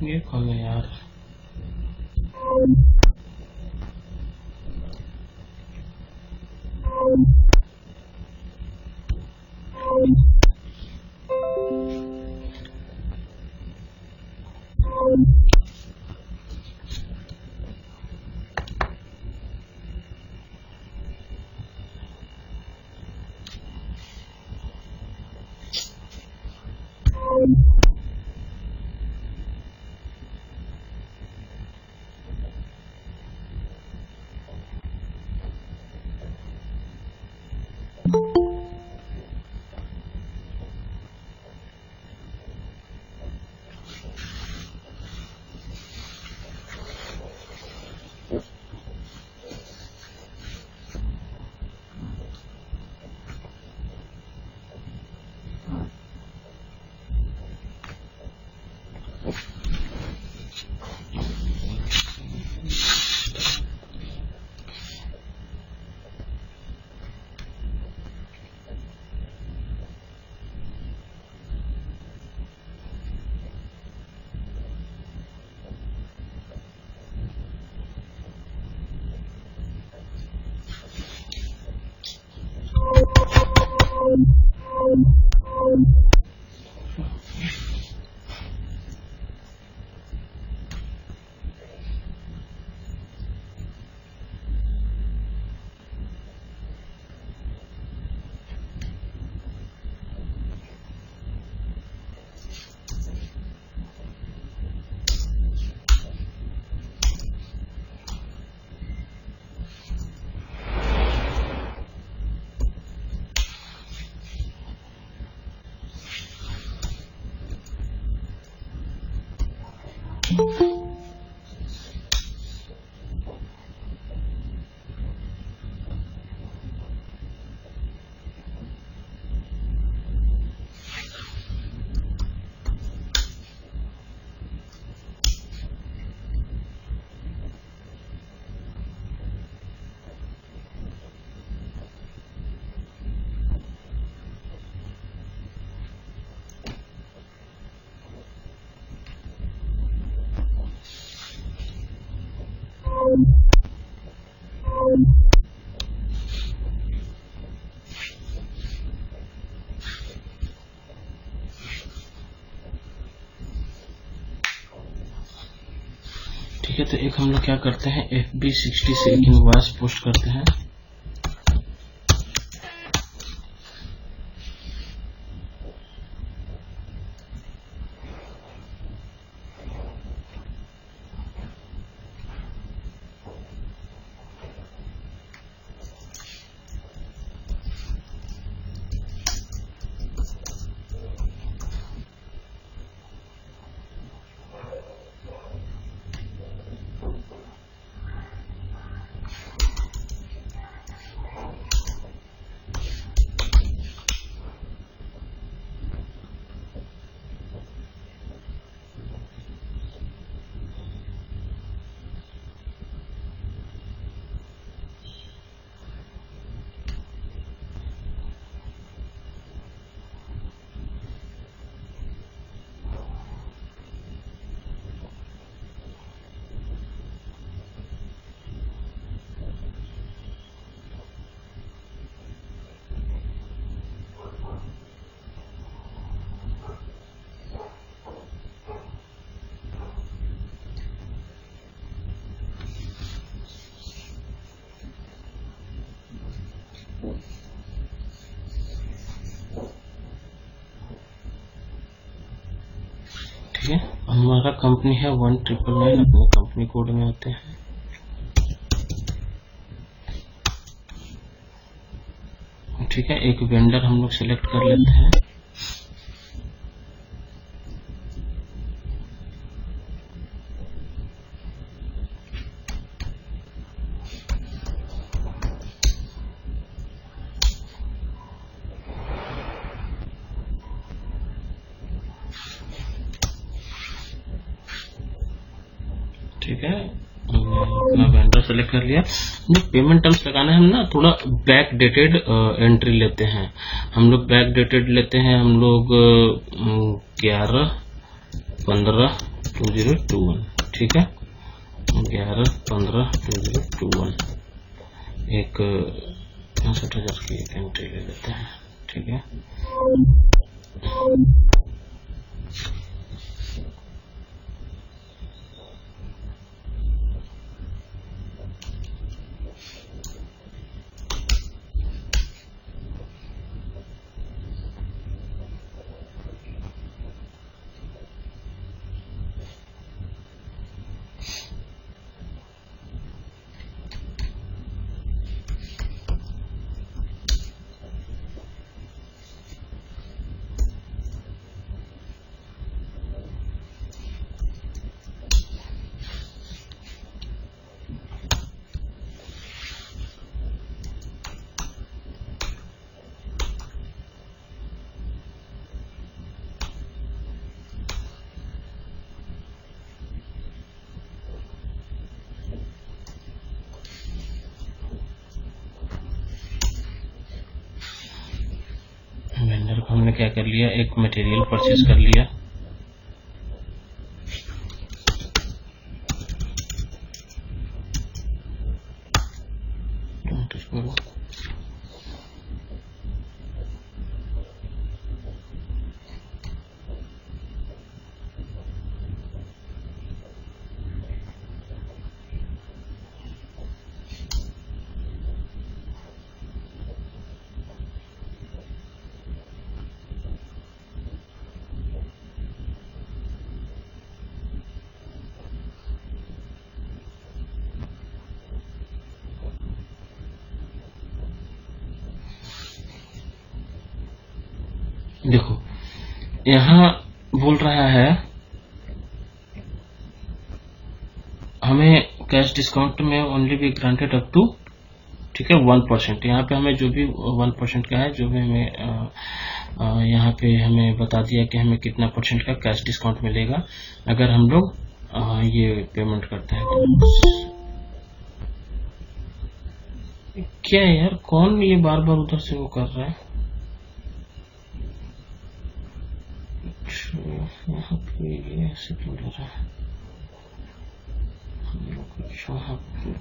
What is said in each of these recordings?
ये कौन है यार? ठीक है, तो एक हम लोग क्या करते हैं, FB60 से एक इनवॉइस पोस्ट करते हैं। ठीक है, हमारा कंपनी है 1999, अपने कंपनी कोड में आते हैं। ठीक है, एक वेंडर हम लोग सेलेक्ट कर लेते हैं। ठीक है, हमने अपना वेंडर सेलेक्ट कर लिया। जो पेमेंट टर्म्स लगाना है, हम ना थोड़ा बैक डेटेड एंट्री लेते हैं। हम लोग बैक डेटेड लेते हैं, हम लोग 11/15/2021, ठीक है, 11/15/2021 एक 65,000 की एंट्री ले लेते हैं, ठीक है। वेंडर को हमने क्या कर लिया, एक मटेरियल परचेज कर लिया, देखो यहाँ बोल रहा है हमें कैश डिस्काउंट में only be granted up to, ठीक है, 1%। यहाँ पे हमें जो भी 1% का है, जो भी हमें यहाँ पे हमें बता दिया कि हमें कितना % का कैश डिस्काउंट मिलेगा अगर हम लोग ये पेमेंट करते हैं। क्या है यार, कौन ये बार बार उधर से वो कर रहा है? यहाँ पे ये ऐसे क्यों हो रहा है? हम लोग कुछ यहाँ पे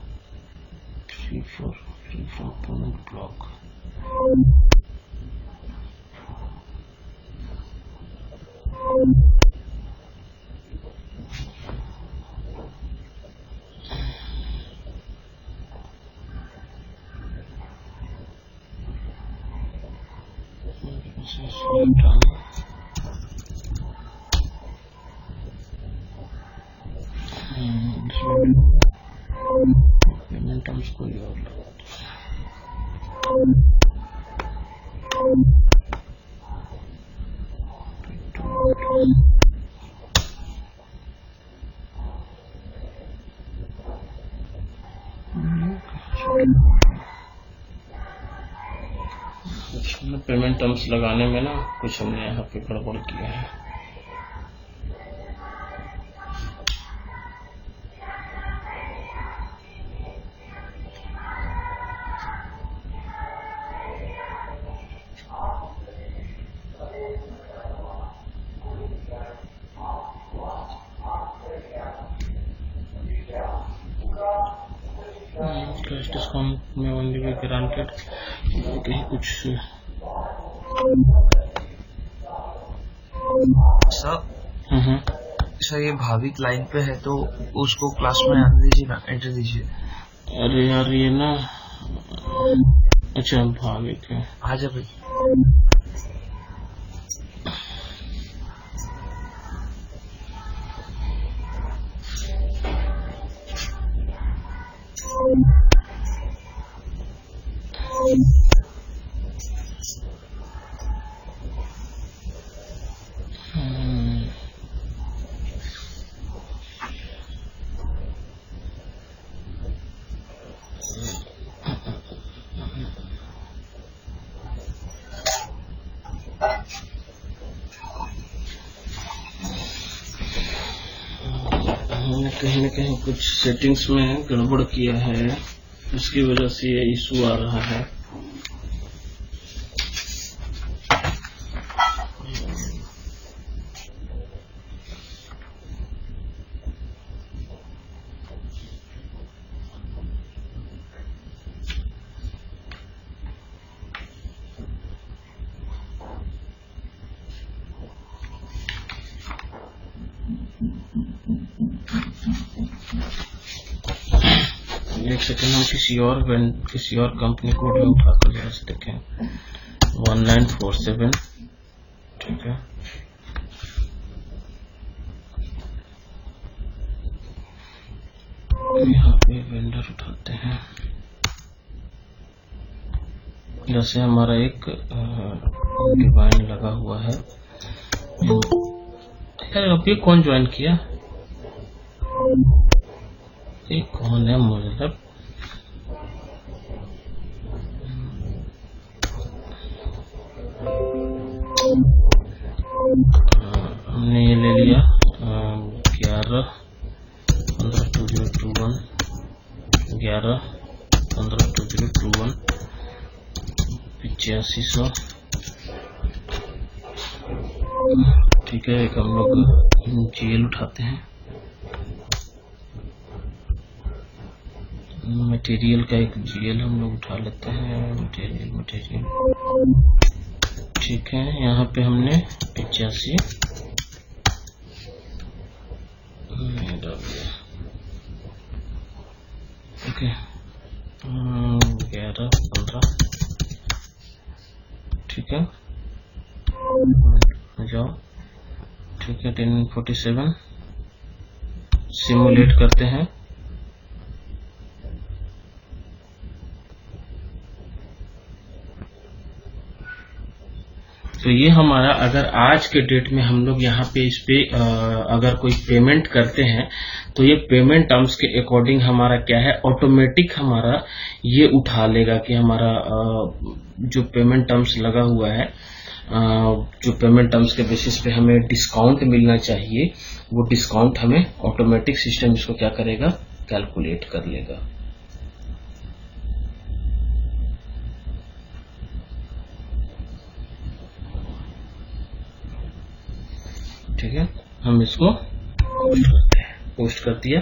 3-4 पेमेंट ब्लॉक, पेमेंट टर्म्स कोई और पेमेंट टर्म्स लगाने में ना कुछ हमने यहाँ पे गड़बड़ किया है। कैश डिस्काउंट में ओनली बी ग्रांटेड कहीं कुछ सर ये भाविक लाइन पे है तो उसको क्लास में आने दीजिए ना, एंटर दीजिए। अरे यार ये ना, अच्छा भाविक है, आ जा भाई। कहीं ना कहीं कुछ सेटिंग्स में गड़बड़ किया है, उसकी वजह से ये इशू आ रहा है। एक सेकंड, हम किसी और कंपनी कोड में उठाकर जरा से देखें। 1947, ठीक है। यहाँ पे वेंडर उठाते हैं, जैसे हमारा एक डिवाइन लगा हुआ है। अभी कौन ज्वाइन किया, ये कौन है, मतलब हमने ये ले लिया 11-15-2021, 11-15-2021, 8500, ठीक है। एक हम लोग जीएल उठाते हैं, मटेरियल का एक जीएल हम लोग उठा लेते हैं, मटेरियल, ठीक है। यहाँ पे हमने 85 डाल दिया, ओके। 11-15, ठीक है, जाओ, ठीक है। 1047 सिमुलेट करते हैं, तो ये हमारा, अगर आज के डेट में हम लोग यहाँ पे इस पे अगर कोई पेमेंट करते हैं तो ये पेमेंट टर्म्स के अकॉर्डिंग हमारा क्या है, ऑटोमेटिक हमारा ये उठा लेगा कि हमारा जो पेमेंट टर्म्स लगा हुआ है, जो पेमेंट टर्म्स के बेसिस पे हमें डिस्काउंट मिलना चाहिए, वो डिस्काउंट हमें ऑटोमेटिक सिस्टम इसको क्या करेगा, कैलकुलेट कर लेगा। ठीक है, हम इसको पोस्ट करते हैं, पोस्ट कर दिया।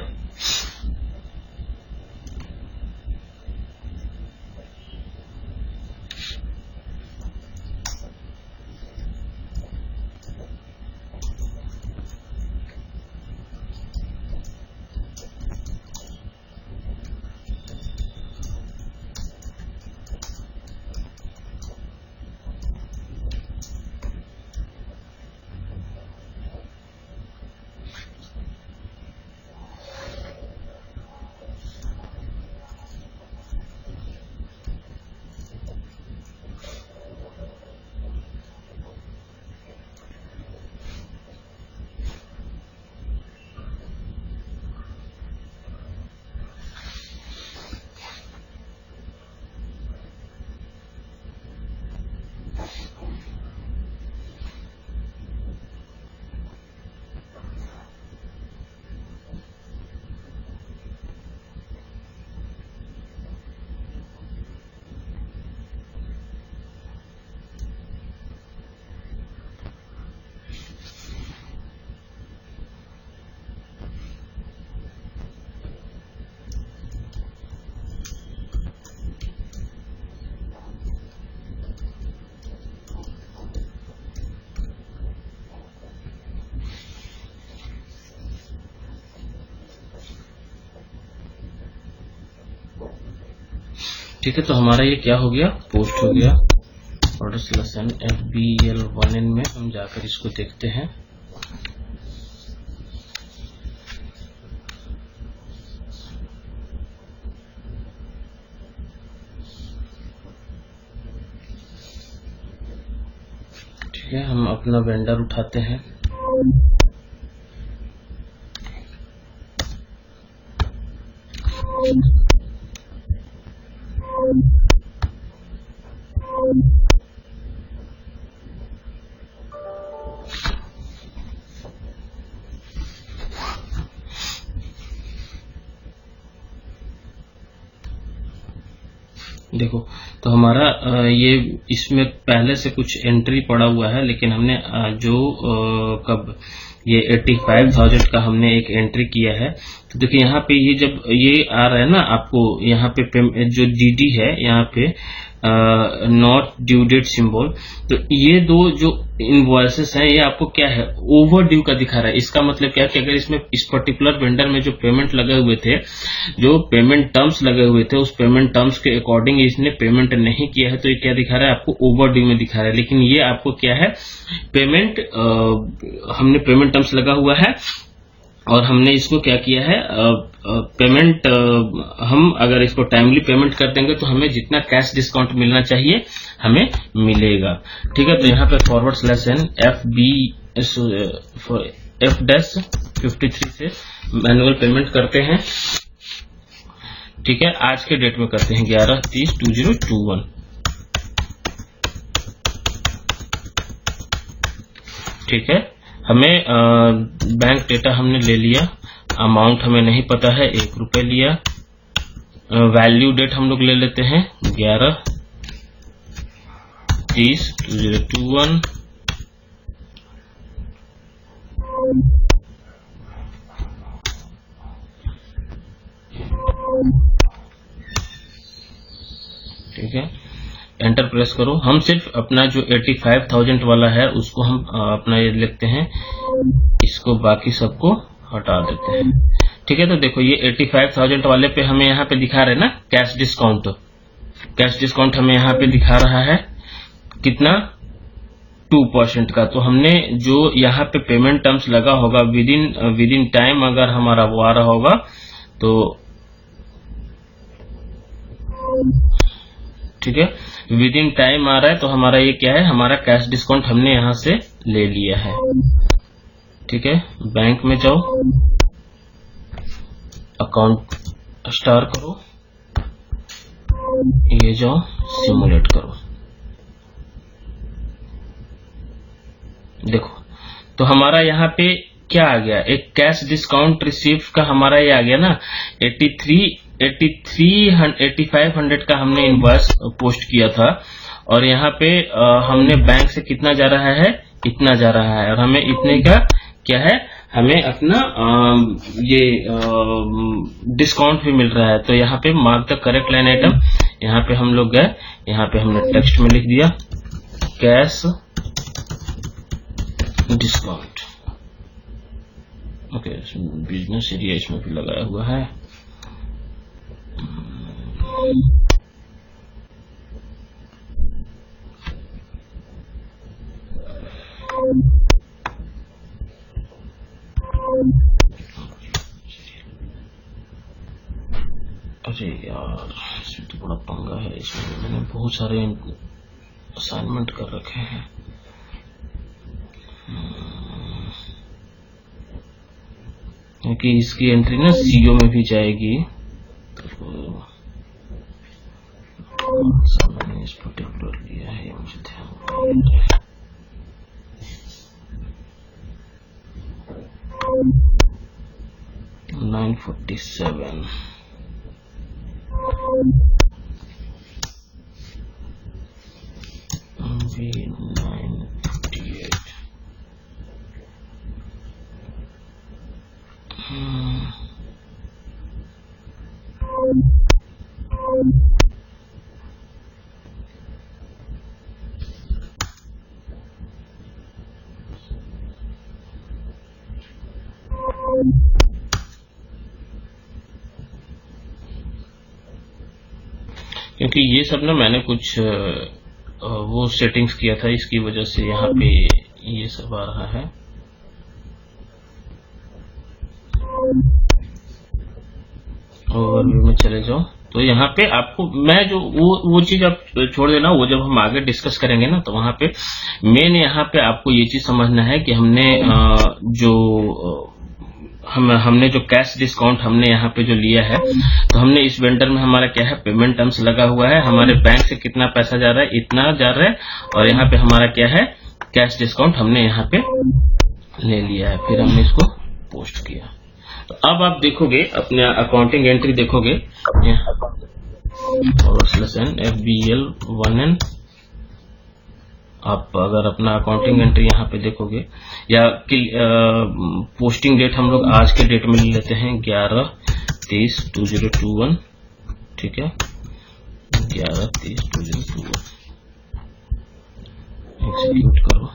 ठीक है, तो हमारा ये क्या हो गया, पोस्ट हो गया। ऑर्डर सिलेक्शन FBL1N में हम जाकर इसको देखते हैं। ठीक है, हम अपना वेंडर उठाते हैं। देखो, तो हमारा ये इसमें पहले से कुछ एंट्री पड़ा हुआ है, लेकिन हमने जो कब ये 85,000 का हमने एक एंट्री किया है। तो देखिए यहाँ पे ये जब ये आ रहा है ना आपको, यहाँ पे जो DD है यहाँ पे नॉट ड्यू डेट सिंबल, तो ये दो जो इनवॉइसेस हैं ये आपको क्या है, ओवर ड्यू का दिखा रहा है। इसका मतलब क्या है कि अगर इसमें इस पर्टिकुलर वेंडर में जो पेमेंट लगे हुए थे, जो पेमेंट टर्म्स लगे हुए थे, उस पेमेंट टर्म्स के अकॉर्डिंग इसने पेमेंट नहीं किया है, तो ये क्या दिखा रहा है आपको, ओवर ड्यू में दिखा रहा है। लेकिन ये आपको क्या है, पेमेंट हमने पेमेंट टर्म्स लगा हुआ है और हमने इसको क्या किया है, पेमेंट हम अगर इसको टाइमली पेमेंट कर देंगे तो हमें जितना कैश डिस्काउंट मिलना चाहिए हमें मिलेगा। ठीक है, तो यहाँ पे /n F-53 से मैनुअल पेमेंट करते हैं। ठीक है, आज के डेट में करते हैं 11/30/2021। ठीक है, हमें बैंक डेटा हमने ले लिया, अमाउंट हमें नहीं पता है, 1 रुपए लिया। वैल्यू डेट हम लोग ले लेते हैं 11/30/2021। ठीक है, एंटर प्रेस करो। हम सिर्फ अपना जो 85,000 वाला है उसको हम अपना ये लिखते हैं, इसको बाकी सबको हटा देते हैं। ठीक है, तो देखो ये 85,000 वाले पे हमें यहाँ पे दिखा रहे ना कैश डिस्काउंट। कैश डिस्काउंट हमें यहाँ पे दिखा रहा है कितना, 2% का। तो हमने जो यहाँ पे पेमेंट टर्म्स लगा होगा विद इन टाइम अगर हमारा वो आ रहा होगा तो ठीक है, विद इन टाइम आ रहा है तो हमारा ये क्या है, हमारा कैश डिस्काउंट हमने यहाँ से ले लिया है। ठीक है, बैंक में जाओ, अकाउंट स्टार करो, ये जाओ सिमुलेट करो। देखो, तो हमारा यहाँ पे क्या आ गया, एक कैश डिस्काउंट रिसीव का हमारा ये आ गया ना 8500 का हमने इनवॉइस पोस्ट किया था, और यहाँ पे हमने बैंक से कितना जा रहा है, इतना जा रहा है, और हमें इतने का क्या है, हमें अपना ये डिस्काउंट भी मिल रहा है। तो यहाँ पे mark the correct line item, यहाँ पे हम लोग गए, यहाँ पे हमने टेक्स्ट में लिख दिया cash discount. Okay, business area इसमें भी लगाया हुआ है। अरे यार, इसमें तो बड़ा पंगा है, इसमें मैंने बहुत सारे असाइनमेंट कर रखे हैं। क्योंकि इसकी एंट्री ना CO में भी जाएगी, तो मैंने इस पर्टिकुलर लिया है, मुझे ध्यान 947 958 क्योंकि ये सब ना मैंने कुछ वो सेटिंग्स किया था, इसकी वजह से यहाँ पे ये सब आ रहा है। ओवरव्यू में चले जाओ, तो यहाँ पे आपको मैं जो वो चीज आप छोड़ देना, वो जब हम आगे डिस्कस करेंगे ना, तो वहाँ पे मेन यहाँ पे आपको ये चीज समझना है कि हमने जो कैश डिस्काउंट हमने यहाँ पे जो लिया है, तो हमने इस वेंडर में हमारा क्या है, पेमेंट टर्म्स लगा हुआ है, हमारे बैंक से कितना पैसा जा रहा है, इतना जा रहा है, और यहाँ पे हमारा क्या है, कैश डिस्काउंट हमने यहाँ पे ले लिया है, फिर हमने इसको पोस्ट किया। तो अब आप देखोगे अपने अकाउंटिंग एंट्री देखोगे, /n FBL1N। आप अगर अपना अकाउंटिंग एंट्री यहाँ पे देखोगे, या पोस्टिंग डेट हम लोग आज के डेट में ले लेते हैं 11/30/2021, ठीक है, 11/30/2021 एग्जीक्यूट करो।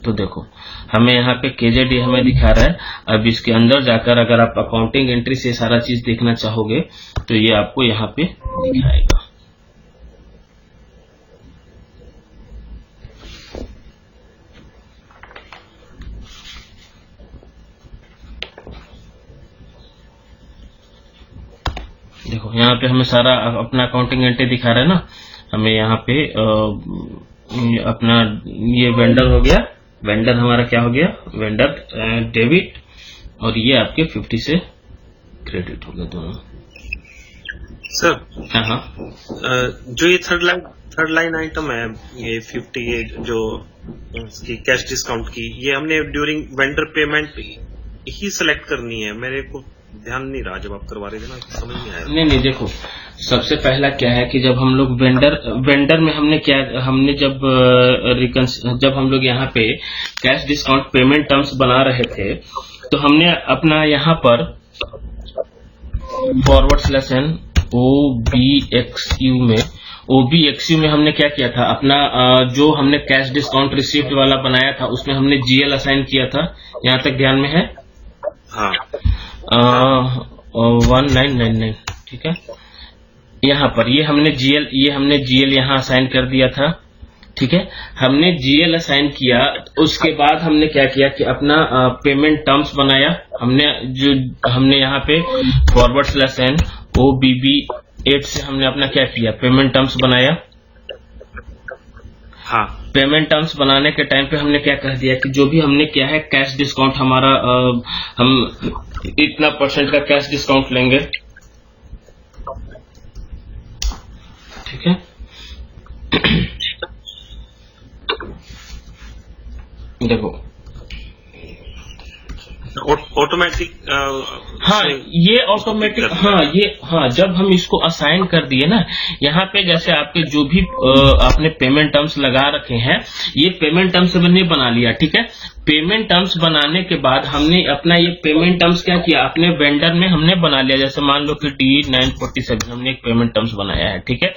तो देखो हमें यहाँ पे KZD हमें दिखा रहा है। अब इसके अंदर जाकर अगर आप अकाउंटिंग एंट्री से सारा चीज देखना चाहोगे तो ये आपको यहाँ पे दिखाएगा। देखो यहाँ पे हमें सारा अपना अकाउंटिंग एंट्री दिखा रहा है ना। हमें यहाँ पे अपना ये वेंडर हो गया, वेंडर हमारा क्या हो गया, वेंडर डेबिट, और ये आपके 50 से क्रेडिट हो गया दोनों। सर हाँ, जो ये थर्ड लाइन आइटम है, ये 50 जो इसकी कैश डिस्काउंट की, ये हमने ड्यूरिंग वेंडर पेमेंट ही सिलेक्ट करनी है। मेरे को ध्यान नहीं रहा जब आप करवा रहे थे ना, समझ नहीं आया। नहीं देखो, सबसे पहला क्या है कि जब हम लोग वेंडर में हमने जब हम लोग यहाँ पे कैश डिस्काउंट पेमेंट टर्म्स बना रहे थे, तो हमने अपना यहाँ पर /n OBXU में हमने क्या किया था, अपना जो हमने कैश डिस्काउंट रिसीव्ड वाला बनाया था उसमें हमने GL असाइन किया था। यहाँ तक ध्यान में है? हाँ। 1999, ठीक है। यहाँ पर ये हमने GL यहाँ असाइन कर दिया था, ठीक है। हमने GL असाइन किया, उसके बाद हमने क्या किया कि अपना पेमेंट टर्म्स बनाया। हमने यहाँ पे /n OBB8 से हमने अपना क्या किया, पेमेंट टर्म्स बनाया। हाँ। पेमेंट टर्म्स बनाने के टाइम पे हमने क्या कह दिया कि जो भी हमने किया है कैश डिस्काउंट हमारा, हम इतना % का कैश डिस्काउंट लेंगे, ठीक है। देखो ऑटोमेटिक, हाँ ये ऑटोमेटिक, जब हम इसको असाइन कर दिए ना, यहाँ पे जैसे आपके जो भी आपने पेमेंट टर्म्स लगा रखे हैं, ये पेमेंट टर्म्स हमने बना लिया, ठीक है। पेमेंट टर्म्स बनाने के बाद हमने अपना ये पेमेंट टर्म्स क्या किया, अपने वेंडर में हमने बना लिया। जैसे मान लो कि D947 हमने एक पेमेंट टर्म्स बनाया है, ठीक है।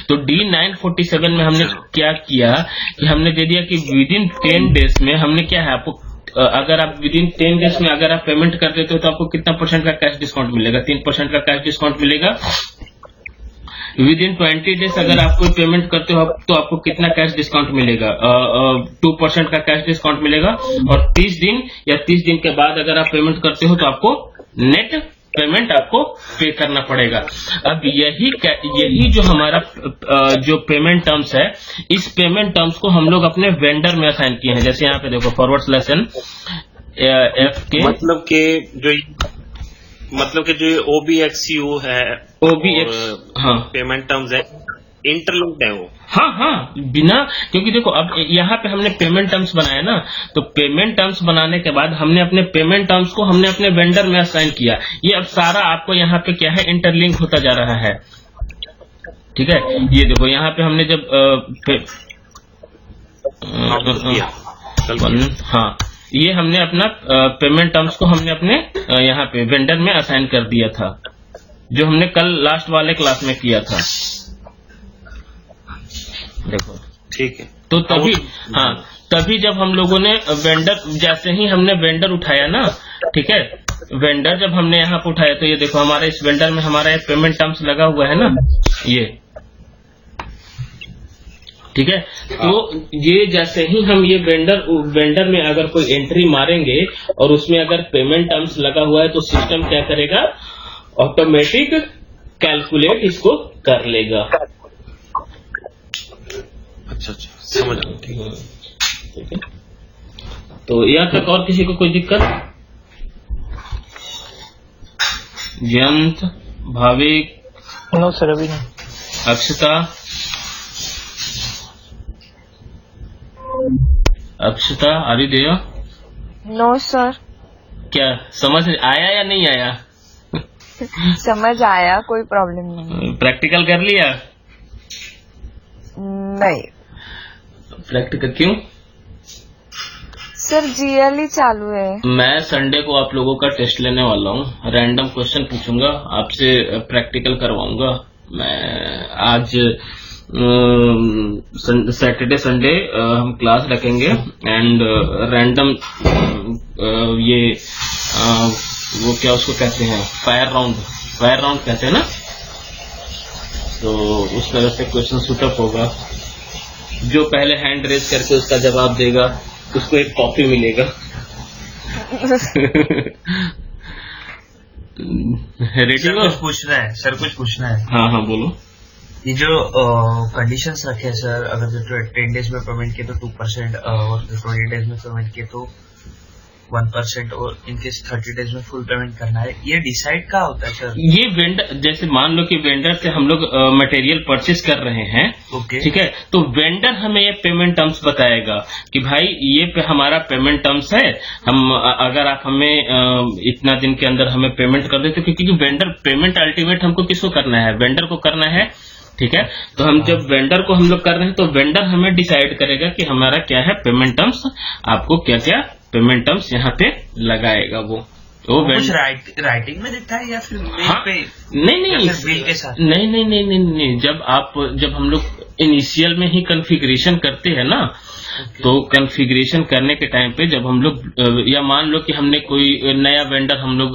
तो D947 में हमने क्या किया कि हमने दे दिया कि विदिन 10 डेज में हमने क्या है, आपको अगर आप विदिन 10 डेज में अगर आप पेमेंट कर देते हो तो आपको कितना % का कैश डिस्काउंट मिलेगा, 3% का कैश डिस्काउंट मिलेगा। विदिन 20 डेज अगर आप कोई पेमेंट करते हो तो आपको कितना कैश डिस्काउंट मिलेगा, 2% का कैश डिस्काउंट मिलेगा। और 30 दिन या 30 दिन के बाद अगर आप पेमेंट करते हो तो आपको नेट पेमेंट आपको पे करना पड़ेगा। अब यही जो हमारा जो पेमेंट टर्म्स है, इस पेमेंट टर्म्स को हम लोग अपने वेंडर में असाइन किए हैं। जैसे यहाँ पे देखो /n FK, मतलब कि जो OBXU है, हाँ पेमेंट टर्म्स है, इंटरलिंक्ड है वो। हाँ बिना, क्योंकि देखो अब यहाँ पे हमने पेमेंट टर्म्स बनाया ना, तो पेमेंट टर्म्स बनाने के बाद हमने अपने पेमेंट टर्म्स को हमने अपने वेंडर में असाइन किया। ये अब सारा आपको यहाँ पे क्या है, इंटरलिंक होता जा रहा है, ठीक है। ये देखो यहाँ पे हमने जब ये हमने अपना पेमेंट टर्म्स को हमने अपने यहाँ पे वेंडर में असाइन कर दिया था, जो हमने कल लास्ट वाले क्लास में किया था। देखो ठीक है। तो तभी जब हम लोगों ने वेंडर, जैसे ही हमने वेंडर उठाया ना, ठीक है, वेंडर जब हमने यहाँ पे उठाया तो ये देखो हमारे इस वेंडर में हमारा एक पेमेंट टर्म्स लगा हुआ है ना, ये, ठीक है। तो ये जैसे ही हम ये वेंडर में अगर कोई एंट्री मारेंगे और उसमें अगर पेमेंट टर्म्स लगा हुआ है तो सिस्टम क्या करेगा, ऑटोमेटिक कैलकुलेट इसको कर लेगा। अच्छा समझ गया, ठीक है। तो यहाँ तक और किसी को कोई दिक्कत? जयंत, भाविक, नो सर अभी नहीं। Akshata are you there? No sir. क्या समझ आया या नहीं आया? समझ आया, कोई प्रॉब्लम नहीं। प्रैक्टिकल कर लिया? नहीं प्रैक्टिकल क्यों? सर जीएल ही चालू है। मैं संडे को आप लोगों का टेस्ट लेने वाला हूँ, रैंडम क्वेश्चन पूछूंगा आपसे, प्रैक्टिकल करवाऊंगा। मैं आज सैटरडे संडे हम क्लास रखेंगे एंड रैंडम ये वो क्या उसको कहते हैं, फायर राउंड कहते हैं ना, तो उस तरह से क्वेश्चन शूटअप होगा। जो पहले हैंड रेज करके उसका जवाब देगा उसको एक कॉपी मिलेगा। रेडी हो? कुछ पूछना है सर, कुछ पूछना है। हाँ बोलो। ये जो कंडीशंस रखे हैं सर, अगर जो 10 डेज में पेमेंट किए तो 2% और 20 डेज में पेमेंट किए तो 1% और इनकेस 30 डेज में फुल पेमेंट करना है, ये डिसाइड कहाँ होता है सर? ये वेंडर, जैसे मान लो कि वेंडर से हम लोग मटेरियल परचेज कर रहे हैं, ठीक है, तो वेंडर हमें ये पेमेंट टर्म्स बताएगा कि भाई ये हमारा पेमेंट टर्म्स है, हम अगर आप हमें इतना दिन के अंदर हमें पेमेंट कर देते, क्योंकि वेंडर पेमेंट अल्टीमेट हमको किसको करना है, वेंडर को करना है, ठीक है। तो हम जब वेंडर को हम लोग कर रहे हैं तो वेंडर हमें डिसाइड करेगा कि हमारा क्या है पेमेंट टर्म्स, आपको क्या क्या पेमेंट टर्म्स यहाँ पे लगाएगा वो कुछ राइटिंग में दिखता है या फिर मेल पे? नहीं बिल के साथ? नहीं, जब हम लोग इनिशियल में ही कॉन्फ़िगरेशन करते हैं ना, तो कॉन्फ़िगरेशन करने के टाइम पे जब हम लोग या मान लो कि हमने कोई नया वेंडर हम लोग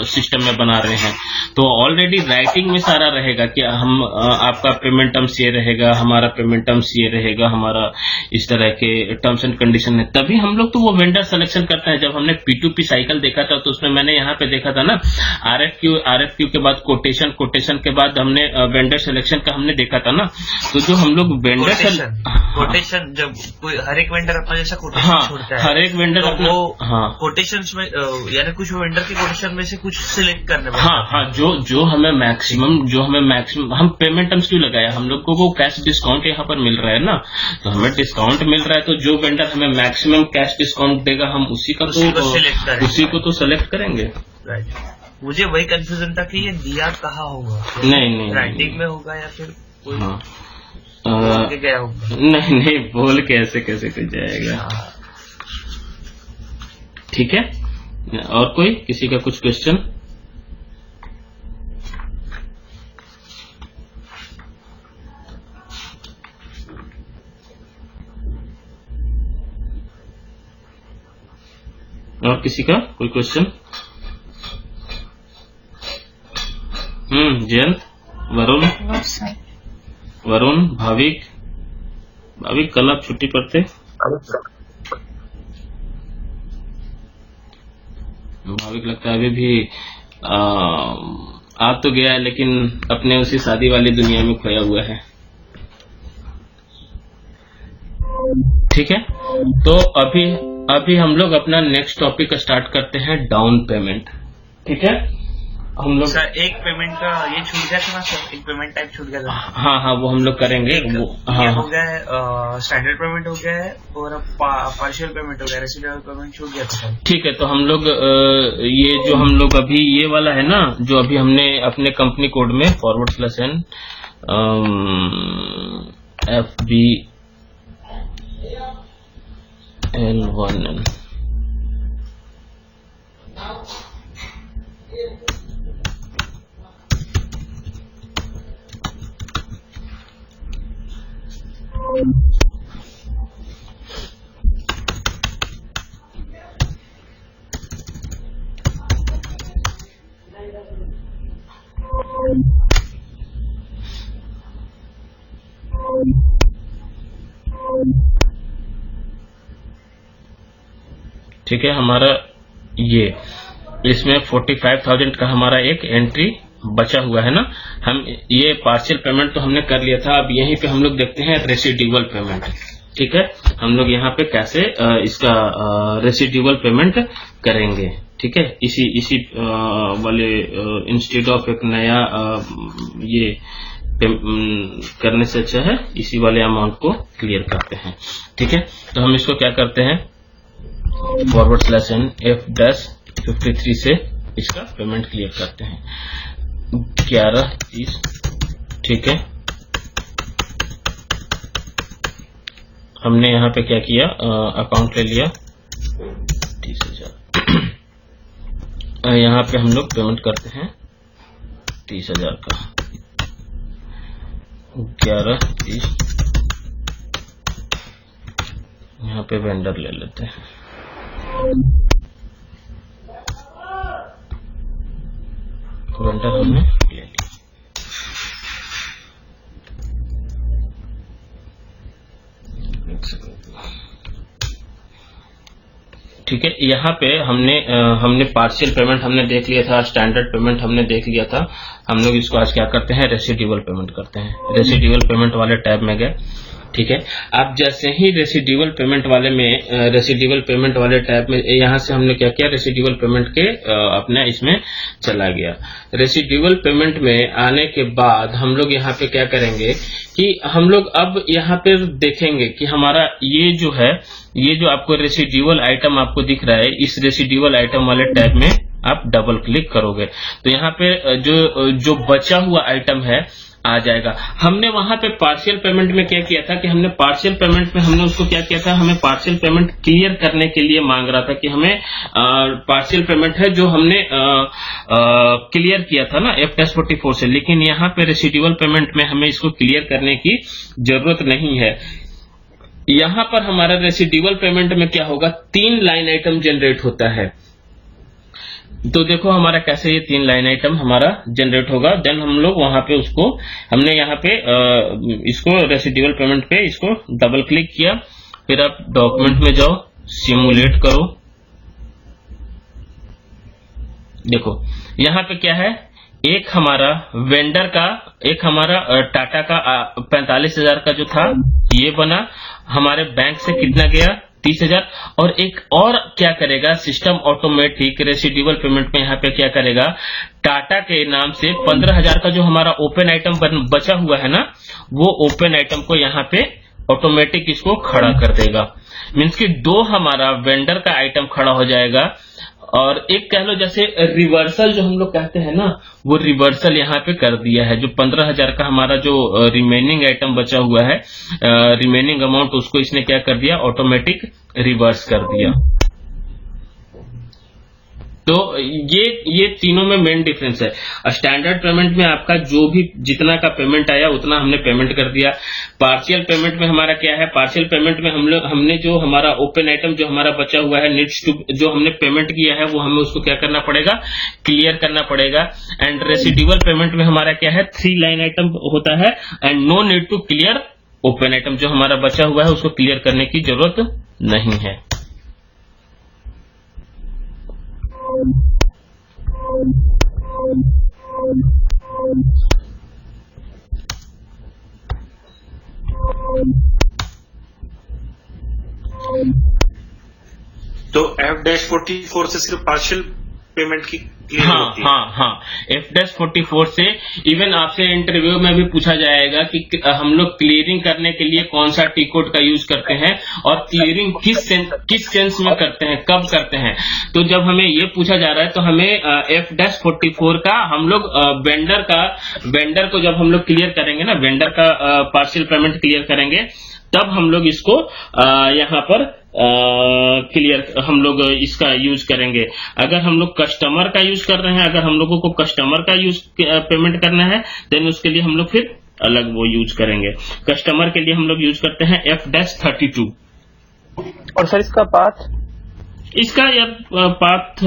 सिस्टम में बना रहे हैं, तो ऑलरेडी राइटिंग में सारा रहेगा कि हम आपका पेमेंट टर्म्स ये रहेगा, हमारा पेमेंट टर्म्स ये रहेगा, हमारा इस तरह के टर्म्स एंड कंडीशन है, तभी हम लोग तो वो वेंडर सिलेक्शन करते हैं। जब हमने P2P साइकिल देखा था तो उसमें मैंने यहाँ पे देखा था ना, RFQ के बाद कोटेशन के बाद हमने वेंडर सिलेक्शन का हमने देखा था ना, तो जो हम लोग वेंडर कोटेशन जब कोई हर एक वेंडर अपना जैसा कोटेशन छोड़ता है, हर एक वेंडर तो अपना, वो कोटेशन में यानी कुछ वेंडर के कोटेशन में से कुछ सिलेक्ट करने में, जो हमें मैक्सिमम हम पेमेंट टर्म्स क्यों लगाया, हम लोग को वो कैश डिस्काउंट यहाँ पर मिल रहा है ना, तो हमें डिस्काउंट मिल रहा है, तो जो वेंडर हमें मैक्सिमम कैश डिस्काउंट देगा हम उसी को तो सेलेक्ट करेंगे। राइट। मुझे वही कंफ्यूजन था कि ये दिया कहाँ होगा, नहीं राइटिंग में होगा या फिर कोई गया होगा? नहीं बोल के ऐसे कैसे कर जाएगा। ठीक है, और कोई किसी का कुछ क्वेश्चन? और किसी का कोई क्वेश्चन? जयंत, वरुण, भाविक कल आप छुट्टी पर थे? भाविक लगता है अभी भी आ तो गया है लेकिन अपने उसी शादी वाली दुनिया में खोया हुआ है। ठीक है, तो अभी हम लोग अपना नेक्स्ट टॉपिक स्टार्ट करते हैं, डाउन पेमेंट। ठीक है, हम लोग सर एक पेमेंट का ये छूट गया था ना सर, एक पेमेंट टाइप छूट गया था। हाँ वो हम लोग करेंगे। हो गया है, स्टैंडर्ड पेमेंट हो गया है और पार्शियल पेमेंट हो गया, रेसिडुअल पेमेंट छूट गया था। ठीक है, तो हम लोग ये जो हम लोग अभी ये वाला है ना, जो अभी हमने अपने कंपनी कोड में /n FBL1N ठीक है, हमारा ये इसमें 45,000 का हमारा एक एंट्री बचा हुआ है ना। हम ये पार्शियल पेमेंट तो हमने कर लिया था, अब यहीं पे हम लोग देखते हैं रेसिडुअल पेमेंट। ठीक है, हम लोग यहाँ पे कैसे इसका रेसिडुअल पेमेंट करेंगे। ठीक है, इसी वाले इंस्टेड ऑफ एक नया ये करने से अच्छा है इसी वाले अमाउंट को क्लियर करते हैं। ठीक है, तो हम इसको क्या करते हैं, /n F-53 से इसका पेमेंट क्लियर करते हैं 11:30। ठीक है, हमने यहाँ पे क्या किया, अकाउंट ले लिया 30,000। यहाँ पे हम लोग पेमेंट करते हैं 30,000 का 11:30। यहाँ पे वेंडर ले लेते हैं, वेंडर हमने ले लिया। ठीक है, यहाँ पे हमने पार्शियल पेमेंट हमने देख लिया था, स्टैंडर्ड पेमेंट हमने देख लिया था। हम लोग इसको आज क्या करते हैं, रेसिड्यूअल पेमेंट करते हैं। रेसिड्यूअल पेमेंट वाले टैब में गए। ठीक है, आप जैसे ही रेसिड्यूअल पेमेंट वाले में रेसिड्यूअल पेमेंट वाले टैब में यहाँ से हमने क्या किया, रेसिड्यूअल पेमेंट के अपने इसमें चला गया। रेसिड्यूअल पेमेंट में आने के बाद हम लोग यहाँ पे क्या करेंगे कि हम लोग अब यहाँ पे देखेंगे कि हमारा ये जो है, ये जो आपको रेसिड्यूअल आइटम आपको दिख रहा है, इस रेसिड्यूअल आइटम वाले टैब में आप डबल क्लिक करोगे तो यहाँ पे जो बचा हुआ आइटम है आ जाएगा। हमने वहां पे पार्शियल पेमेंट में क्या किया था कि हमने पार्शियल पेमेंट में हमने उसको क्या किया था, हमें पार्शियल पेमेंट क्लियर करने के लिए मांग रहा था कि हमें पार्शियल पेमेंट है जो हमने क्लियर किया था ना F-44 से, लेकिन यहाँ पे रेसिड्यूअल पेमेंट में हमें इसको क्लियर करने की जरूरत नहीं है। यहाँ पर हमारा रेसिड्यूअल पेमेंट में क्या होगा, 3 लाइन आइटम जनरेट होता है। तो देखो हमारा कैसे ये 3 लाइन आइटम हमारा जनरेट होगा। देन हम लोग वहां पे उसको हमने यहाँ पे इसको रेसिड्यूअल पेमेंट पे इसको डबल क्लिक किया, फिर आप डॉक्यूमेंट में जाओ, सिमुलेट करो। देखो यहाँ पे क्या है, एक हमारा वेंडर का, एक हमारा टाटा का 45,000 का जो था ये बना, हमारे बैंक से कितना गया 30,000, और एक और क्या करेगा सिस्टम ऑटोमेटिक रेसिड्यूअल पेमेंट में यहाँ पे क्या करेगा, टाटा के नाम से 15,000 का जो हमारा ओपन आइटम बचा हुआ है ना, वो ओपन आइटम को यहाँ पे ऑटोमेटिक इसको खड़ा कर देगा। मीन्स कि 2 हमारा वेंडर का आइटम खड़ा हो जाएगा, और एक कह लो जैसे रिवर्सल जो हम लोग कहते हैं ना, वो रिवर्सल यहाँ पे कर दिया है। जो 15,000 का हमारा जो रिमेनिंग आइटम बचा हुआ है, रिमेनिंग अमाउंट, उसको इसने क्या कर दिया, ऑटोमेटिक रिवर्स कर दिया। तो ये तीनों में मेन डिफरेंस है। स्टैंडर्ड पेमेंट में आपका जो भी जितना का पेमेंट आया उतना हमने पेमेंट कर दिया। पार्शियल पेमेंट में हमारा क्या है, पार्शियल पेमेंट में हमने जो हमारा ओपन आइटम जो हमारा बचा हुआ है, नीड्स टू, जो हमने पेमेंट किया है वो हमें उसको क्या करना पड़ेगा, क्लियर करना पड़ेगा। एंड रेसिड्यूअल पेमेंट में हमारा क्या है, 3 लाइन आइटम होता है and no need to clear open item. जो हमारा बचा हुआ है उसको क्लियर करने की जरूरत नहीं है। तो F-44 से सिर्फ पार्शियल पेमेंट की क्लियर होती है? हाँ, F-44 से इवन आपसे इंटरव्यू में भी पूछा जाएगा कि हम लोग क्लियरिंग करने के लिए कौन सा टी कोड का यूज करते हैं और क्लियरिंग किस सेंस में करते हैं, कब करते हैं। तो जब हमें ये पूछा जा रहा है तो हमें F-44 का हम लोग वेंडर को जब हम लोग क्लियर करेंगे ना, वेंडर का पार्शियल पेमेंट क्लियर करेंगे, तब हम लोग इसको यहाँ पर क्लियर हम लोग इसका यूज करेंगे। अगर हम लोग कस्टमर का यूज कर रहे हैं, अगर हम लोगों को कस्टमर का यूज पेमेंट करना है, देन उसके लिए हम लोग फिर अलग वो यूज करेंगे। कस्टमर के लिए हम लोग यूज करते हैं F-32। और सर इसका पाथ, इसका यार पाथ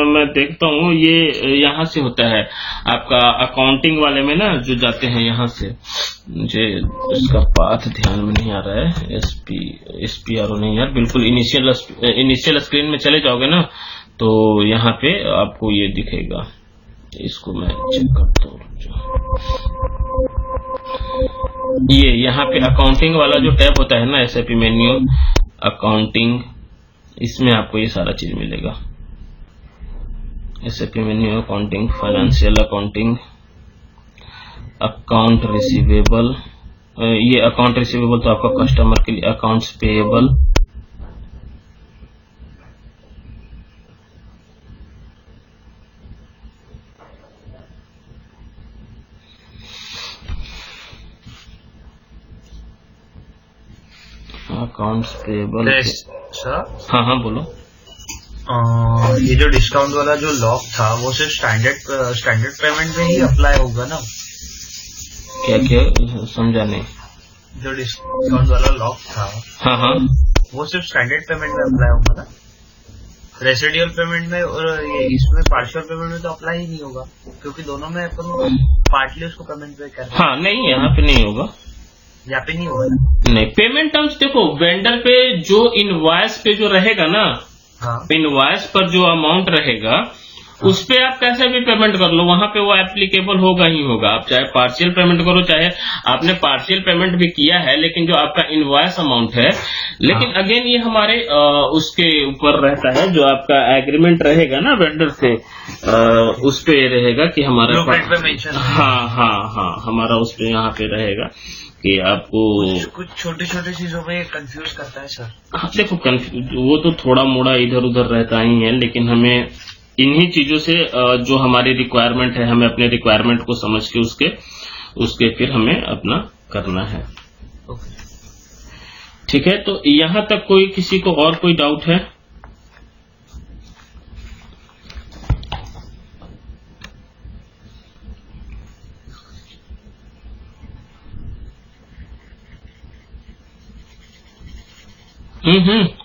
मैं देखता हूँ, ये यहाँ से होता है आपका अकाउंटिंग वाले में ना, जो जाते हैं यहाँ से, मुझे इसका पाथ ध्यान में नहीं आ रहा है। SPRO नहीं यार, बिल्कुल इनिशियल स्क्रीन में चले जाओगे ना तो यहाँ पे आपको ये दिखेगा। इसको मैं चेक करता हूँ, ये यहाँ पे अकाउंटिंग वाला जो टैब होता है ना, SAP मेन्यू अकाउंटिंग, इसमें आपको ये सारा चीज मिलेगा। SAP menu accounting, financial accounting, account receivable, ये अकाउंट रिसीवेबल तो आपका कस्टमर के लिए, accounts payable, accounts payable. Sir हाँ हाँ बोलो। ये जो डिस्काउंट वाला जो लॉक था वो सिर्फ स्टैंडर्ड पेमेंट में ही अप्लाई होगा ना? क्या क्या समझा नहीं। जो डिस्काउंट वाला लॉक था हाँ हाँ वो सिर्फ स्टैंडर्ड पेमेंट में अप्लाई होगा ना? रेसिडुअल पेमेंट में और ये इसमें पार्शियल पेमेंट में तो अप्लाई ही नहीं होगा, क्योंकि दोनों में अपन पार्टली उसको पेमेंट पे कर रहे हैं। हाँ नहीं, यहाँ पे नहीं होगा। यहाँ पे नहीं होगा ना? नहीं, पेमेंट टर्म्स देखो, वेंडर पे जो इनवॉइस पे जो रहेगा ना, हाँ इनवॉइस पर जो अमाउंट रहेगा उस पे आप कैसे भी पेमेंट कर लो, वहां पे वो एप्लीकेबल होगा ही होगा। आप चाहे पार्शियल पेमेंट करो, चाहे आपने पार्शियल पेमेंट भी किया है, लेकिन जो आपका इनवॉइस अमाउंट है, लेकिन अगेन ये हमारे उसके ऊपर रहता है, जो आपका एग्रीमेंट रहेगा ना वेंडर से, उस पे रहेगा कि हमारा हाँ हाँ हाँ हमारा उस पे यहाँ पे रहेगा कि आपको कुछ छोटी छोटी चीजों में कंफ्यूज करता है सर। हाँ, देखो वो तो थोड़ा मोड़ा इधर उधर रहता ही है, लेकिन हमें इन्हीं चीजों से जो हमारी रिक्वायरमेंट है, हमें अपने रिक्वायरमेंट को समझ के उसके फिर हमें अपना करना है। ठीक है, तो यहाँ तक कोई किसी को और कोई डाउट है?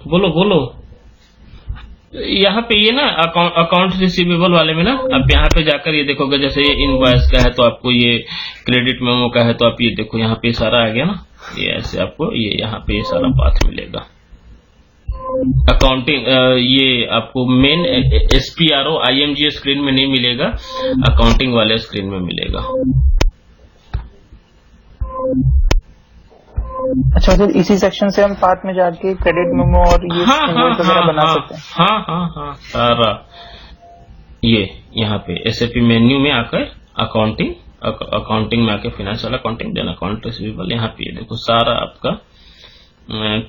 बोलो बोलो। यहाँ पे ये ना अकाउंट रिसीवेबल वाले में ना, आप यहाँ पे जाकर ये देखोगे, जैसे ये इनवॉइस का है तो आपको ये क्रेडिट मेमो का है तो आप ये देखो यहाँ पे सारा आ गया ना, ये ऐसे आपको ये यहाँ पे ये सारा पाथ मिलेगा। अकाउंटिंग ये आपको मेन SPRO IMGA स्क्रीन में नहीं मिलेगा, अकाउंटिंग वाले स्क्रीन में मिलेगा। अच्छा सर, इसी सेक्शन से हम पाथ में जाके क्रेडिट मेमो और ये इनवॉइस वगैरह बना सकते हैं? हाँ हाँ हाँ सारा ये यहाँ पे SAP मेन्यू में आकर अकाउंटिंग में आके financial accounting, then account receivable, यहाँ पे देखो सारा आपका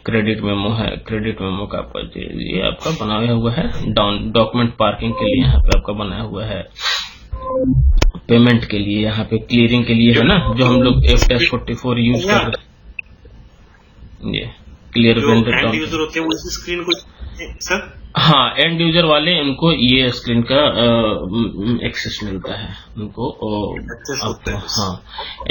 क्रेडिट मेमो है। क्रेडिट मेमो का आपका ये आपका बनाया हुआ है, डॉक्यूमेंट पार्किंग के लिए यहाँ पे आपका बनाया हुआ है, पेमेंट के लिए यहाँ पे, क्लियरिंग के लिए है ना, जो हम लोग F-44 यूज कर रहे हैं, ये क्लियर वेंडर एंड यूजर होते हैं वो इस स्क्रीन को सर। हाँ, एंड यूजर वाले उनको ये स्क्रीन का एक्सेस मिलता है उनको। हाँ,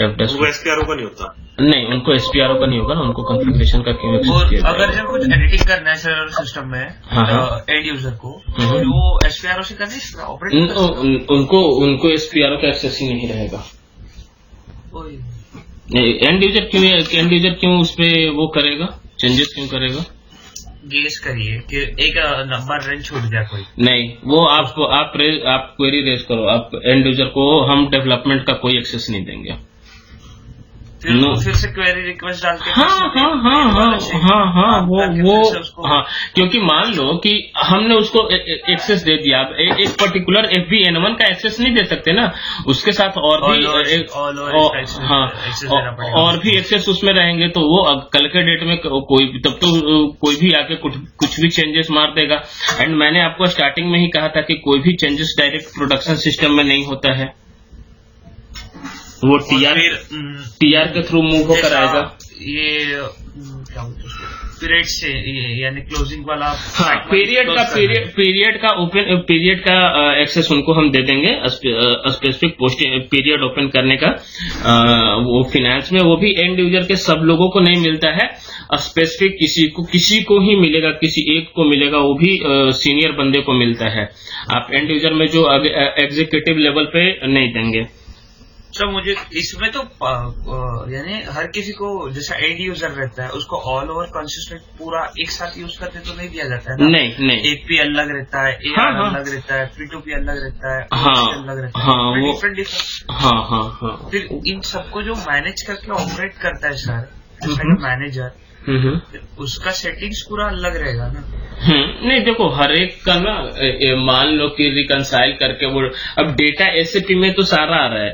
उनको SPRO का नहीं होता? नहीं, उनको SPRO का नहीं होगा ना, उनको कॉन्फ़िगरेशन का क्यों एक्सेस और किया अगर जब कुछ एडिटिंग करना है सर सिस्टम में एंड यूजर को, तो वो SPRO से करना ऑपरेट, उनको SPRO का एक्सेस ही नहीं रहेगा। एंड यूजर क्यों उस पे वो करेगा, चेंजेस क्यों करेगा? गेस करिए कि एक नंबर रेंज छूट गया कोई। नहीं, वो आप क्वेरी रेज करो, आप एंड यूजर को हम डेवलपमेंट का कोई एक्सेस नहीं देंगे। फिर से क्वेरी रिक्वेस्ट डाल के हाँ, क्योंकि मान लो कि हमने उसको एक्सेस दे दिया, एक पर्टिकुलर FBN1 का एक्सेस नहीं दे सकते ना, उसके साथ और भी एक्सेस उसमें रहेंगे, तो वो कल के डेट में कोई भी आके कुछ भी चेंजेस मार देगा। एंड मैंने आपको स्टार्टिंग में ही कहा था कि कोई भी चेंजेस डायरेक्ट प्रोडक्शन सिस्टम में नहीं होता है, वो TR के थ्रू मूव होकर आएगा। ये क्या बोलते हैं पीरियड से, यानी क्लोजिंग वाला। हाँ, पीरियड का एक्सेस उनको हम दे देंगे, स्पेसिफिक पीरियड ओपन करने का। वो फाइनेंस में वो भी एंड यूजर के सब लोगों को नहीं मिलता है, स्पेसिफिक किसी को ही मिलेगा, किसी एक को मिलेगा, वो भी सीनियर बंदे को मिलता है। आप एंड यूजर में जो एग्जीक्यूटिव लेवल पे नहीं देंगे। सर मुझे इसमें तो यानी हर किसी को जैसा एंड यूजर रहता है उसको ऑल ओवर कंसिस्टेंट पूरा एक साथ यूज करते तो नहीं दिया जाता है ना? नहीं, एक P अलग रहता है, AR अलग रहता है, P2P अलग रहता है, अलग रहता है, डिफरेंट। हाँ, फिर इन सबको जो मैनेज करके ऑपरेट करता है सर मैनेजर, उसका सेटिंग्स पूरा अलग रहेगा ना? नहीं, देखो हर एक का ना, मान लो कि रिकंसाइल करके वो, अब डेटा SAP में तो सारा आ रहा है।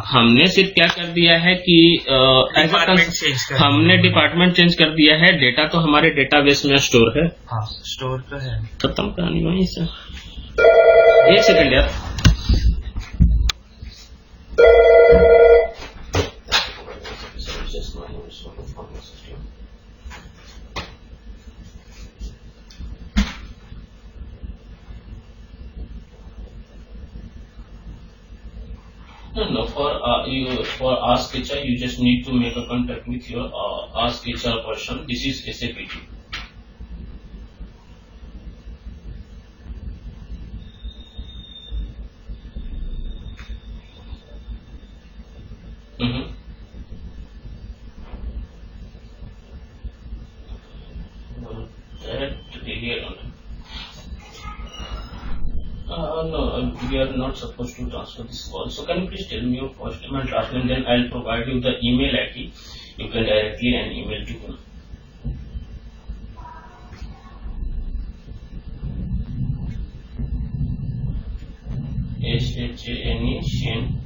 हमने सिर्फ क्या कर दिया है कि हमने डिपार्टमेंट चेंज कर दिया है, डेटा तो हमारे डेटाबेस में स्टोर है। हाँ, स्टोर तो है, खत्म कहानी वहीं से। एक सेकंड यार, No. For Ask HR, you just need to make a contact with your Ask HR person. This is SAPT. No, we are not supposed to transfer this call. So can you please tell me your first name and last name? Then I'll provide you the email ID. You can directly and email to him. SHANE Shane.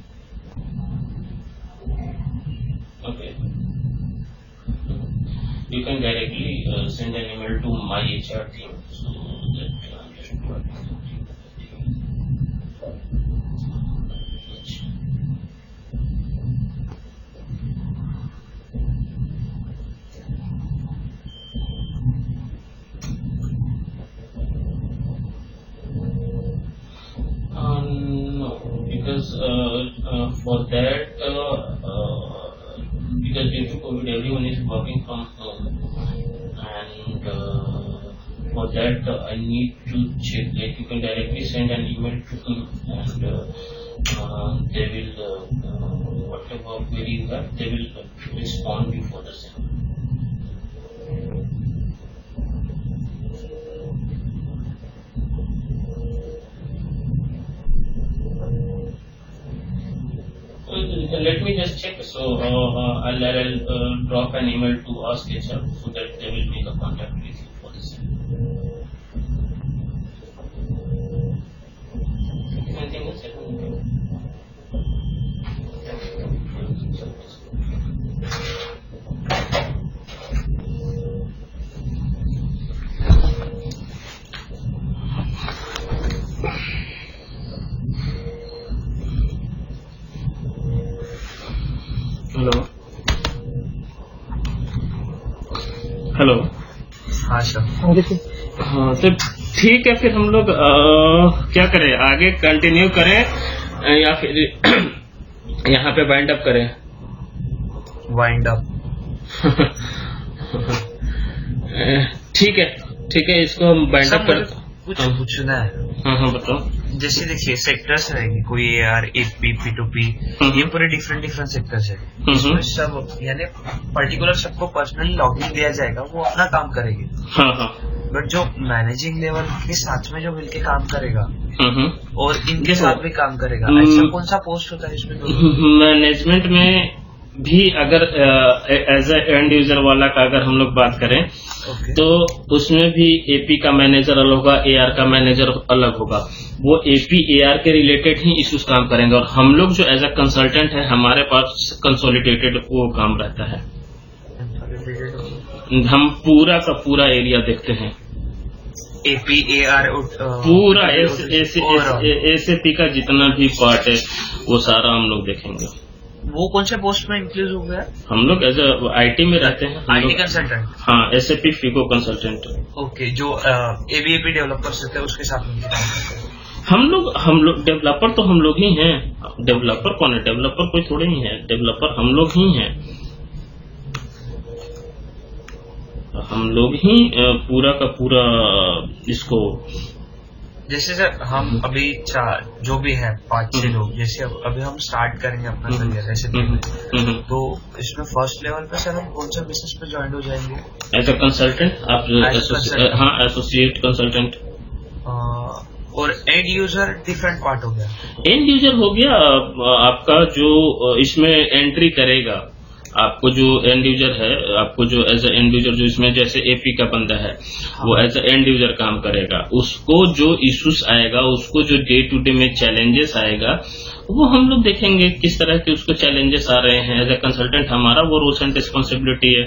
Okay. You can directly send an email to my HR team. So that just no, because for that, because due to COVID, everyone is working from home, and for that I need to check. Like you can directly send an email to him, and they will whatever query you have, they will respond you for the same. Let me just check. So I'll drop an email to Ask HR so that they will make a contact with you for this. Anything else? Hello हाँ sir. हाँ तो ठीक है, फिर हम लोग क्या करें, आगे कंटिन्यू करें या फिर यहाँ पे वाइंड अप करें? Wind up. ठीक है, इसको हम वाइंड अप कर। कुछ पूछना है। हाँ बताओ। जैसे देखिए सेक्टर्स रहेंगे, कोई AR, AP, P2P, ये पूरे डिफरेंट सेक्टर्स है। इसमें सब यानी पर्टिकुलर सबको पर्सनली लॉगिन दिया जाएगा, वो अपना काम करेंगे। बट जो मैनेजिंग लेवल के साथ में जो मिलके काम करेगा और इनके साथ भी काम करेगा, ऐसा कौन सा पोस्ट होता है इसमें? मैनेजमेंट में भी अगर एज ए एंड यूजर वाला का अगर हम लोग बात करें तो उसमें भी AP का मैनेजर अलग होगा, AR का मैनेजर अलग होगा। वो AP AR के रिलेटेड ही इश्यूज काम करेंगे, और हम लोग जो एज ए कंसल्टेंट है हमारे पास कंसोलिडेटेड वो काम रहता है। हम पूरा का पूरा एरिया देखते हैं, AP AR पूरा SAP का जितना भी पार्ट है वो सारा हम लोग देखेंगे। वो कौन से पोस्ट में इंक्लूड हो गया? हम लोग एज IT में रहते हैं। IT consultant. हाँ, SAP FICO कंसल्टेंट। ओके, जो ABAP डेवलपर्स होते हैं उसके साथ में काम करते हैं। हम लोग डेवलपर तो हम लोग ही हैं। डेवलपर कौन है? डेवलपर कोई थोड़े ही है, डेवलपर हम लोग ही हैं। हम लोग ही पूरा का पूरा इसको, जैसे सर हम अभी जो भी है 5-6 लोग, जैसे अभी हम स्टार्ट करेंगे अपना करियर ऐसे, तो इसमें फर्स्ट लेवल पे सर हम कौन सा बिजनेस पे ज्वाइन हो जाएंगे? एज अ कंसल्टेंट आप? हाँ, एसोसिएट कंसल्टेंट। और एंड यूजर डिफरेंट पार्ट हो गया। एंड यूजर हो गया आपका जो इसमें एंट्री करेगा, आपको जो एंड यूजर है, आपको जो एज ए एंड यूजर जो इसमें जैसे AP का बंदा है वो एज ए एंड यूजर काम करेगा, उसको जो इश्यूज आएगा, उसको जो डे टू डे में चैलेंजेस आएगा वो हम लोग देखेंगे किस तरह के उसको चैलेंजेस आ रहे हैं। एज ए कंसल्टेंट हमारा वो रोल्स एंड रिस्पॉन्सिबिलिटी है।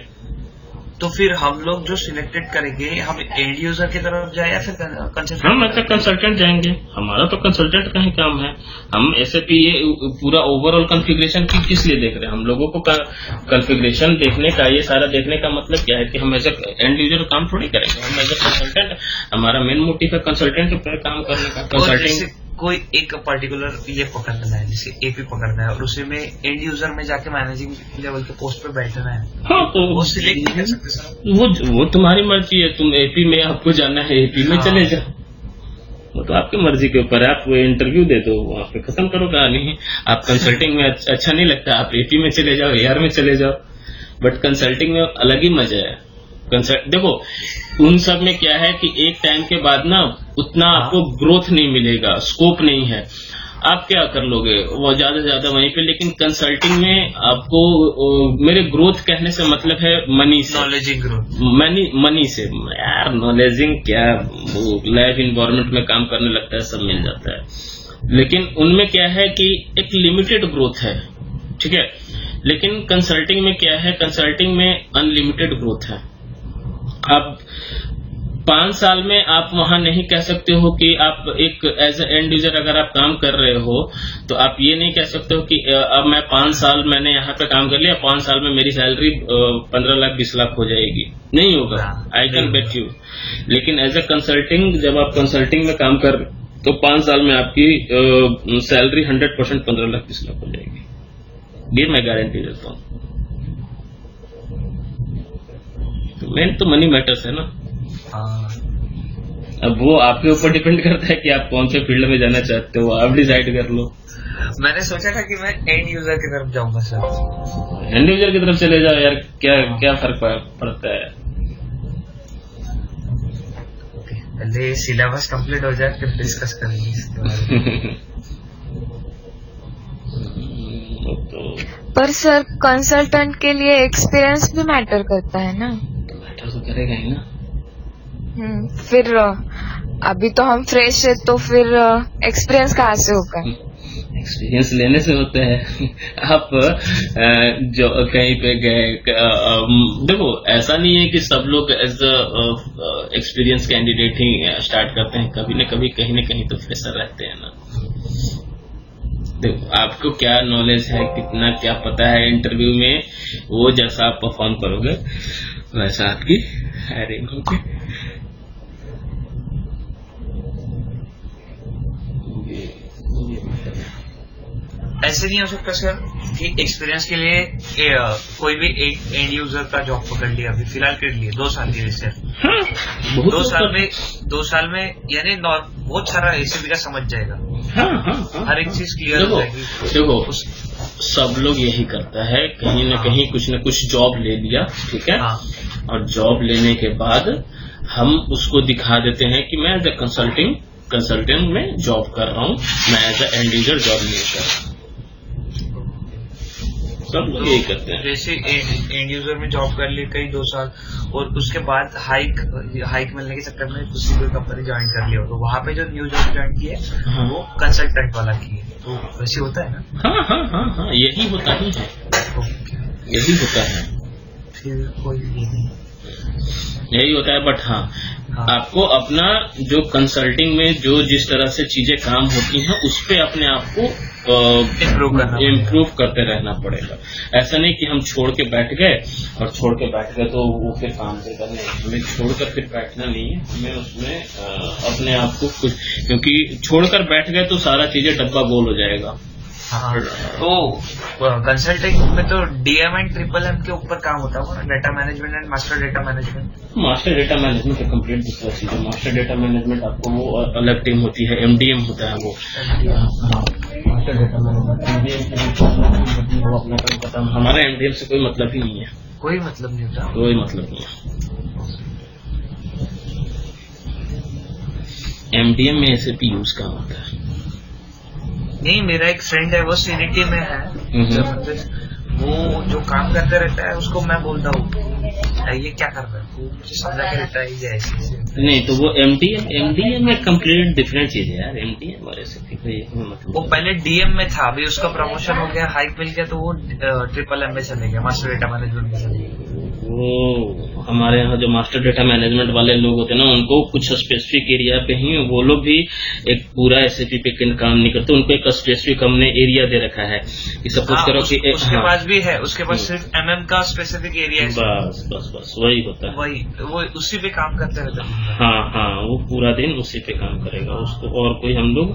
तो फिर हम लोग जो सिलेक्टेड करेंगे हम एंड यूजर की तरफ जाए या फिर कंसल्टेंट? हम ऐसा कंसल्टेंट जाएंगे, हमारा तो कंसल्टेंट का ही काम है। हम SAP ये पूरा ओवरऑल कॉन्फ़िगरेशन की किस लिए देख रहे हैं? हम लोगों को कॉन्फ़िगरेशन देखने का, ये सारा देखने का मतलब क्या है कि हम एज ए एंड यूजर काम थोड़ी करेंगे। हम एज ए कंसल्टेंट, हमारा मेन मोटिव है कंसल्टेंट पे काम करने का। कंसल्टिंग कोई एक पर्टिकुलर ये पकड़ना है, जैसे एपी पकड़ना है और उसी में एंड यूजर में जाके मैनेजिंग लेवल के पोस्ट पे बैठना है, हाँ तो वो सिलेक्ट नहीं कर सकते सर? वो तुम्हारी मर्जी है। तुम एपी में आपको जाना है, एपी में चले जाओ, वो तो आपकी मर्जी के ऊपर है। आप वो इंटरव्यू दे दो, वहाँ पे खत्म करो कहानी। आप कंसल्टिंग में अच्छा नहीं लगता, आप एपी में चले जाओ, एआर में चले जाओ, बट कंसल्टिंग में अलग ही मजा है। देखो उन सब में क्या है कि एक टाइम के बाद ना उतना आपको ग्रोथ नहीं मिलेगा, स्कोप नहीं है, आप क्या कर लोगे वो ज्यादा से ज्यादा वहीं पे। लेकिन कंसल्टिंग में आपको मेरे ग्रोथ कहने से मतलब है मनी से, नॉलेजिंग ग्रोथ, मनी से। यार नॉलेजिंग क्या, लाइव इन्वायरमेंट में काम करने लगता है, सब मिल जाता है। लेकिन उनमें क्या है कि एक लिमिटेड ग्रोथ है, ठीक है। लेकिन कंसल्टिंग में क्या है, कंसल्टिंग में अनलिमिटेड ग्रोथ है। आप 5 साल में आप वहां नहीं कह सकते हो कि आप एक एज ए एंड यूजर अगर आप काम कर रहे हो तो आप ये नहीं कह सकते हो कि अब मैं 5 साल मैंने यहाँ पे काम कर लिया, 5 साल में मेरी सैलरी 15 लाख 20 लाख हो जाएगी, नहीं होगा। I can bet you. लेकिन एज ए कंसल्टिंग, जब आप कंसल्टिंग में काम कर तो 5 साल में आपकी सैलरी 100% 15 लाख 20 लाख हो जाएगी, ये मैं गारंटी देता हूँ। मेन तो मनी मैटर्स है ना। अब वो आपके ऊपर डिपेंड करता है कि आप कौन से फील्ड में जाना चाहते हो, आप डिसाइड कर लो। मैंने सोचा था कि मैं एंड यूजर की तरफ जाऊंगा सर। एंड यूजर की तरफ चले जाओ यार, क्या फर्क पड़ता है। पहले सिलेबस कंप्लीट हो जाए फिर डिस्कस करेंगे इसके बारे में। पर सर कंसल्टेंट के लिए एक्सपीरियंस भी मैटर करता है ना? मैटर तो करेगा ही ना। फिर अभी तो हम फ्रेश है तो फिर एक्सपीरियंस कहाँ से होगा? एक्सपीरियंस लेने से होता है। आप जो कहीं पे गए, देखो ऐसा नहीं है कि सब लोग एज एक्सपीरियंस कैंडिडेट ही स्टार्ट करते हैं, कभी न कभी कहीं न कहीं तो फ्रेशर रहते हैं ना। देखो आपको क्या नॉलेज है, कितना क्या पता है इंटरव्यू में, वो जैसा आप परफॉर्म करोगे वैसा आपकी हायरिंग होगी। ऐसे नहीं हो सकता सर कि एक्सपीरियंस के लिए कोई भी एक एंड यूजर का जॉब पकड़ लिया अभी फिलहाल के लिए 2 साल के लिए सर। 2 साल में यानी बहुत सारा एसीबी का समझ जाएगा। हाँ। हर एक चीज क्लियर हो जाएगी। देखो सब लोग यही करता है, कहीं न कहीं कुछ न कुछ जॉब ले लिया, ठीक है। और जॉब लेने के बाद हम उसको दिखा देते हैं कि मैं एज ए कंसल्टेंट में जॉब कर रहा हूँ, मैं as a end user job नहीं कर रहा। सब लोग यही करते हैं। जैसे एंड यूजर में जॉब कर ली कई 2 साल और उसके बाद हाइक मिलने के चक्कर में किसी कोई कंपनी ज्वाइन कर लिया, तो वहाँ पे जो न्यू जॉब ज्वाइन की है वो कंसल्टेंट वाला की है, तो वैसे होता है ना? हाँ, यही होता ही है, यही होता है। फिर कोई नहीं, यही होता है। बट हाँ आपको अपना जो कंसल्टिंग में जो जिस तरह से चीजें काम होती हैं उस पे अपने आप को इम्प्रूव करते रहना पड़ेगा। ऐसा नहीं कि हम छोड़ के बैठ गए तो वो फिर काम देगा, नहीं, हमें छोड़कर फिर बैठना नहीं है, हमें उसमें अपने आप को कुछ, क्योंकि छोड़कर बैठ गए तो सारा चीजें डब्बा गोल हो जाएगा। हाँ, तो कंसल्टिंग में तो डीएम एंड ट्रिपल एम के ऊपर काम होता है, data management and master data management. Master data management का कंप्लीट दूसरा चीज है। मास्टर डेटा मैनेजमेंट आपको वो अलग टीम होती है, एमडीएम होता है वो। मास्टर डेटा मैनेजमेंट एमडीएम वो अपना काम करता है। हमारा एमडीएम से कोई मतलब ही नहीं है, कोई मतलब नहीं होता, कोई मतलब नहीं है। एमडीएम में एसएपी यूज का होता है। नहीं, मेरा एक फ्रेंड है वो सीनिटी में है, वो जो काम करते रहता है उसको मैं बोलता हूँ ये क्या कर रहा है, वो मुझे समझा के रहता है ये ऐसे नहीं, तो वो एमडीएम में कंप्लीट डिफरेंट चीज है यार। एमडीएम और एसएपी का मतलब, वो पहले डीएम में था, अभी उसका प्रमोशन हो गया, हाइक मिल गया, तो वो ट्रिपल एम में चले गया, मास्टर डेटा मैनेजमेंट में चले गया। हमारे यहाँ जो मास्टर डेटा मैनेजमेंट वाले लोग होते हैं ना, उनको कुछ स्पेसिफिक एरिया पे ही वो लोग भी एक पूरा एसएपी पे काम नहीं करते, उनको एक स्पेसिफिक हमने एरिया दे रखा है कि सपोज करो कि उसके पास भी है, उसके पास सिर्फ एमएम का स्पेसिफिक एरिया है। बस बस बस वही होता है, वही वो उसी पे काम करते रहते हैं। हाँ हाँ, वो पूरा दिन उसी पे काम करेगा, उसको और कोई हम लोग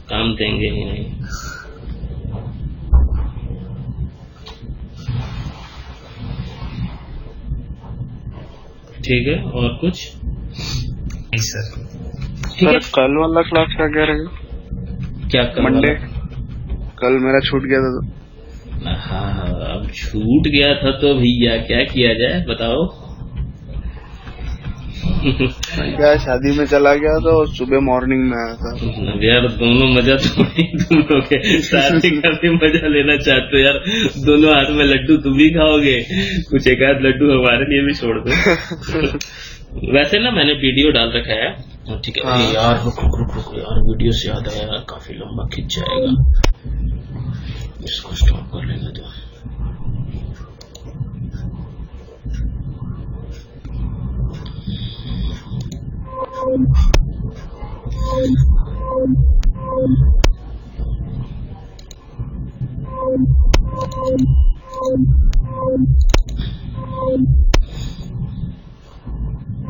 काम देंगे ही नहीं। ठीक है, और कुछ? नहीं सर। ठीक है, कल वाला क्लास का क्या रहेगा? क्या मंडे? कल मेरा छूट गया था तो। हाँ, अब छूट गया था तो भैया क्या किया जाए बताओ। क्या शादी में चला गया था और सुबह मॉर्निंग में आया था। यार दोनों मजा थोड़ी तुम लोग शादी का भी मजा लेना चाहते हो यार, दोनों हाथ में लड्डू तुम भी खाओगे, कुछ एक आध लड्डू हमारे लिए भी छोड़ दो। वैसे ना मैंने वीडियो डाल रखा है, ठीक है। हाँ। यार रुक यार, वीडियो से याद आया यार, काफी लंबा खिंच जाएगा, इसको स्टॉप कर लेंगे तो। Thank you.